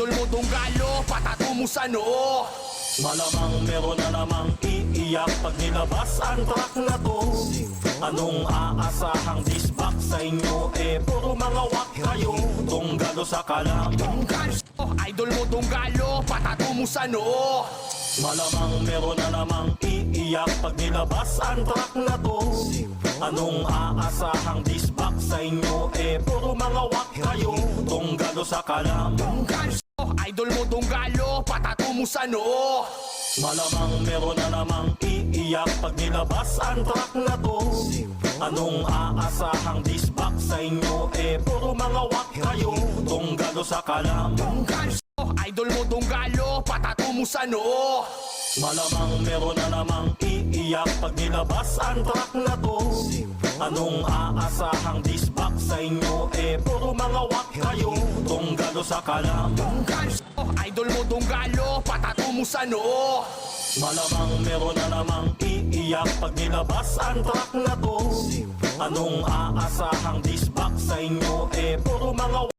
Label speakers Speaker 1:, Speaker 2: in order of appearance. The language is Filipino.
Speaker 1: idol mo Donggalo, patato mo sa noo.
Speaker 2: Malamang meron na namang iiyak pag nilabas ang track na to. Anong aasahang disbak sa inyo? Puro mga wak kayo. Donggalo sa kalam.
Speaker 1: Donggalo, idol mo Donggalo, patato mo sa noo.
Speaker 2: Malamang meron na namang iiyak pag nilabas ang track na to. Anong aasahang disbak sa inyo? Puro mga wak kayo. Donggalo sa kalam.
Speaker 1: Donggalo, idol mo Donggalo, patato mo sa noo.
Speaker 2: Malamang meron na namang iiyak pag nilabas ang track na to. Anong aasahang disbak sa inyo? Puro mga wak kayo. Donggalo sa kalam.
Speaker 1: Donggalo, idol mo Donggalo, patato mo sa noo.
Speaker 2: Malamang meron na namang iiyak pag nilabas ang track na to. Anong aasahang disbak sa inyo? Puro mga wak kayo. Donggalo sa kalam.
Speaker 1: Donggalo, idol mo Donggalo, patato mo sa noo.
Speaker 2: Malamang meron na namang iiyak pag nilabas ang track na to. Anong aasahang disbak sa inyo? Puro mga